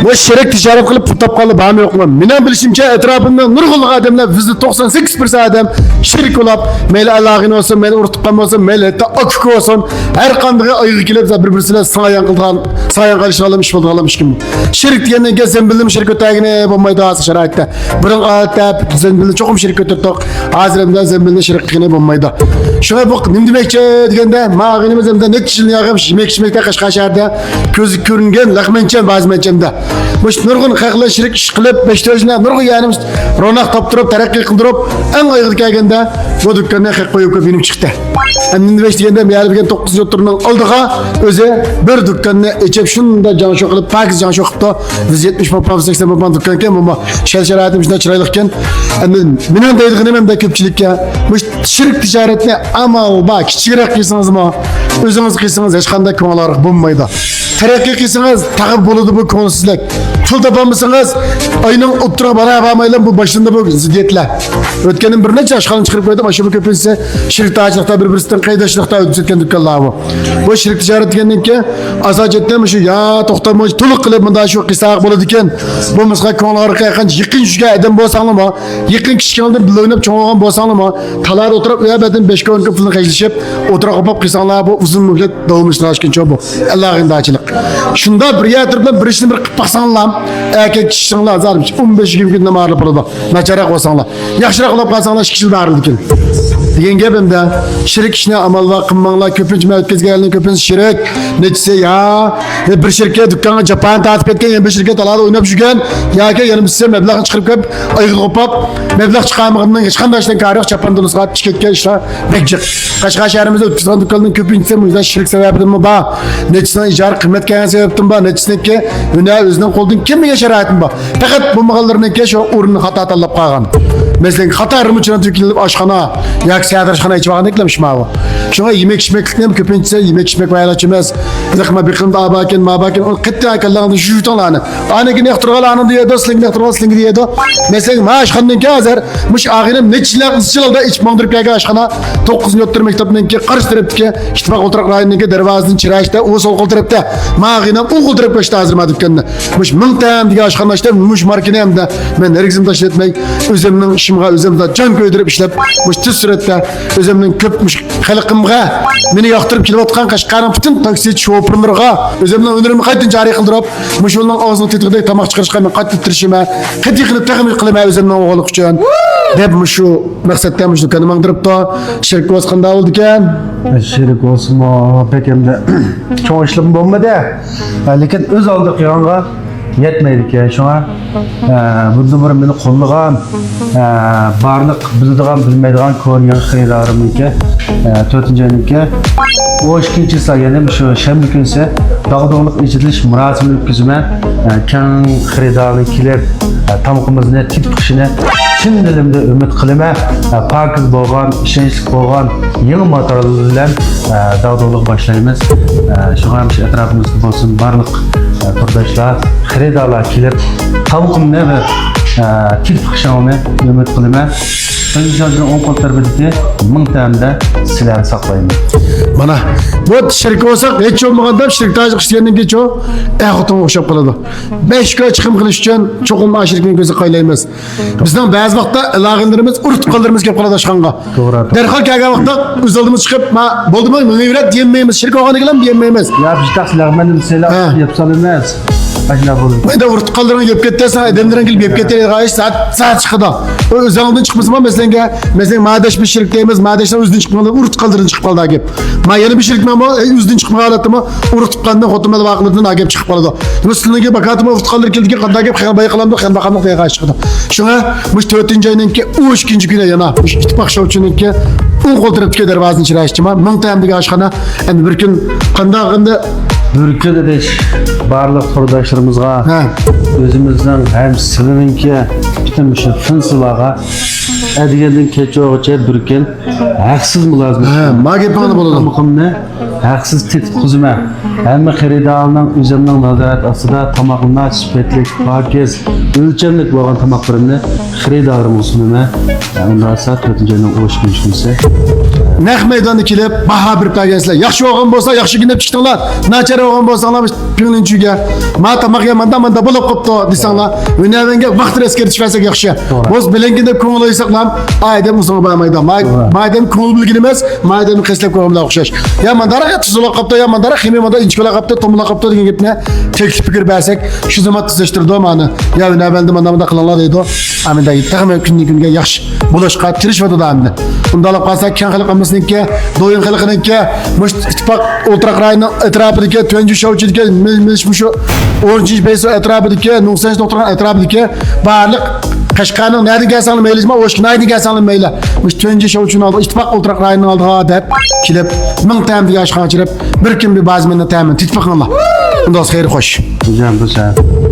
Bu şirek ticaret kılıp pırtap kalı bağım yok mu? Minen bilişimce etrafında nurguluk adamlar, bizde 98% adam şirk olap, meyli Allah'ın olsun, meyli urtukkam olsun, meyli ette akık olsun, her kandığı ayığı kilip birbirine sayan kıldan, sayan karışalım, iş bulduk alamış kim. Şirk diyenden gel sen bildim şirk ötağine bulmaydı ağzı şerayette. Bırın ağatta sen bildim çokum şirk ötürtük, ağzırımdan sen bildim şirk kine bulmaydı. Şuna bak, nim demekçe degende, mağınımızda ne kişinin yağımış, yemek içmekte kaşkaşarda, gözü görüngen, lakmençen, bazmençende. Bu nurgun kaklı şirk iş kılıp, beştözüne, nurgun yanımız, ronak topturup, terakki kıldırıp, en ayıqlı kagende, bu dükkanına kak koyup benim çıktı. Nim demek degende, meyali bilgen 9 yoturundan aldığa, öze bir dükkanına içep şunda can şokılıp, pakiz can şokıp da, 170 papam, 80 papam dükkanken, ama şel-şeratim içinde çıraylıkken, minen deydiğim hem de köpçülükке, bu şirk ticaretine amal bak, kiçikrek kıysanız mı, özünüz kıysanız, hiç kanday konular bulmaydı. Terakki kıysanız, takip buludu bu konusuzluk. Pul tapamışsınız, ayının otura bana bağmayla bu başında bu ziddiyetle. Ötkenin bir neçe aşkalını çıkarıp koydum, aşımı köpünse şirk tacılıkta birbirisinden kaydaşlıkta ödüsetken dükkanlar bu. Bu şirk ticaret dikenin ki, asacetten şu ya toxtamış, tuluk kılıp bunda şu kısaq buludu iken, bu mısqa konuları kaykan, yıkın şüge edin bolsanlı mı, yıkın kişi kaldır, bilöynüp çoğuğun bolsanlı mı, talar oturup ya bedin 5 gün kıpılını kayışıp, oturup kapap kısanlar bu uzun mühlet doğmuşlar aşkın çoğu bu. Allah'ın dağçılık. Şunda bir yatırıp bir işini bir kıpaksanlar, erkek kişisinler azarmış, 15-20 günden ağırlıp buludu. Naçarak olsanlar. Yaxşırak olap kalsanlar şikişil bağırıldı ki. Degen gebimde şirk işine amallar, kımmanlar, köpünç mevkez geldiğinde köpünç şirk, neçse ya, bir şirket dükkana Japan tatip etken, yani bir şirket alada oynap şüken, ya ki yanım size meblağını çıkarıp kep, ayıqı kopap, meblağ çıkarmağından geçkan işten karık Japan'dan ısıqat çıketken işte bekcik. Kaşka şehrimizde ötküsünden dükkanının köpünçse bu yüzden şirk sebebim mi ba? Neçsinden icar kıymet kayan sebeptim ba? Neçsinden ki öne özünden koldun kim mi geçer hayatım ba? Fakat bu mağallarının ki şu uğrunu hata atalap kalgan. Mesela hata rımıçına tükülüp aşkana, yak siyadar aşkana içi bağını eklemiş ma bu. Şuna yemek içmek nem köpünçse yemek içmek vayla çemez. Bilakma bir kılımda abaken mabaken o kıttı aykallarını jüyütan lanı. Anı ki nekturgal anı diyordu, slingi nekturgal slingi diyordu. Mesela ma aşkanın ki azar, mış ağinem neçiler ısçılalda iç mandırıp yaga aşkana 9. yottur mektebinin ki karıştırıp ki İttifak Olturak rayının ki dervazının çırayışta o sol koltırıp da ma ağinem o koltırıp kaçtı hazırma dükkanına. Mış mıntayam diye aşkana işte mış markinem de ben eriksim taşı etmek özümün işimga özümde can köydürüp işlep mış tüz surette özümün köpmüş xalqımga meni yoqtirib kelib otgan Qashqarning bütün taksi şoförlariga özümden ömrümü qayta jari qildirib mış yo'ldan og'zini tetigidek tamoq chiqarishga men qayta tirishima qayta qilib taqim qilma özümden o'g'liq uchun deb shu maqsadda mush dükkanı mangdiribdi shirk o'sqanda bo'ldi ekan şirk olsun mu pek hem de çoğu işlem bulmadı. Lekin öz aldık yanğa yetmeydik ya şuna. Burada bir beni kollagan, barlık bildiğin bilmediğin koruyan xeydarım ki, 4. ayın ki. O işkinci sayede şu şemli günse dağdağlık içiliş murasimlik güzüme kan xeydarlı kilip tamamımızın tip kişine Çin dilimde ümit kılime pakiz boğan, işençlik boğan yeni materyallerle dağdağlık başlayımız. Şu an etrafımızda olsun barlık kurdaşlar, xeydarlar kilip tavukum ne ve tip kişanını ümit kılime. Önce 10 kontar bedikte 1000 tane silah saklayın. Bana bu şirk olsak hiç olmaganda şirk tacık işleyenин ki çoğu ahutun okşap kaladı. 5 kilo çıkım kılış için çoğun aşirkinin gözü kaylayımız. Bizden bazı vakta lağınlarımız urtup kaldırımız kep kaladı aşkanga. Derhal kaga vakta uzaldığımız çıkıp boldu mu müvret diyemeyimiz şirk oğanı gelen diyemeyimiz. Ya bir tak silahmanım silah yapsalınmaz. Ben de urtup kaldırımı yep kettersen edemlerin gelip yep kettereye gayış saat çıkıdı. O özalından çıkması mı mesela madeş bir şirk deyimiz madeşten üzdün çıkmalı urtup kaldırın çıkıp kaldı agep. Ma yeni bir şirk mi ama üzdün çıkmalı alattı mı urtup kaldırın hotumada vakıldığın agep çıkıp kaldı. Müslümanın ki bakatıma urtup kaldırın keldi ki kadar agep xeyal bayıqalamdı xeyal bakanlık diye gayış çıkıdı. Şuna müş 4. ayının ki o 2. güne yana müş ittifak şovçunun ki o kolturup ki dervazın çırayışçıma mıntayam diye aşkana bir gün kanda Bürkü de deş barlık kurdaşlarımızga özümüzden hem silininki bütün şu fınsılaga edigenden keçoğuça bürken haksız mı lazım? Ma gepini boladı. Muhimne haksız tehdit kuzuma. Hem xeridalının üzerinden nazaret asıda tamamına süpetlik, pakiz, ölçemlik olan tamaklarını xeridarım olsun. Ondan sonra 4. ayının hoş günse naq maydonga kelib baho berib bergansizlar. Yaxshi o'g'in bo'lsa, yaxshi ginib chiqdinglar. Nachar o'g'in bo'lsanglar, pilinchiga, "Ma tamoq yemanda manda bo'lib qopti" desanglar, o'ynavanga vaqt eskertib versak yaxshi. Biz bilingida ko'ngil o'ysaqlam, aydam uzun bo'lmaydi. Maydam ko'ngil bilgin emas, maydam qislab ko'ngilga o'xshash. Ya mandara tuzula qopti, ya mandara ximimada inchkola qopti, tomla qopti degan gapni teklif fikr bersak, shu zaman tuzashtirdi mani. Ya o'ynavanda manda qilinglar deydi. Amenda yetag'im kunga yaxshi bo'lishqa tirishvadi endi. Undalab qolsak, kan xalq qilmasniki, do'yin xalqiniki, mush ittifoq o'ltiraq rayoni atrofidagi tunji shovchidagi shu 10 peso atrofidagi, 90 doktor atrofidagi barliq Qashqarning nadi gasanli meylizma, o'shki nadi gasanli meyla. Mush tunji shovchini oldi, ittifoq o'ltiraq rayonining oldiga deb kelib, 1000 tamga yoshqa chirib, bir kim bir bazminni ta'min ittifoqlar. Undan xeyr xo'sh. Hocam bu sen.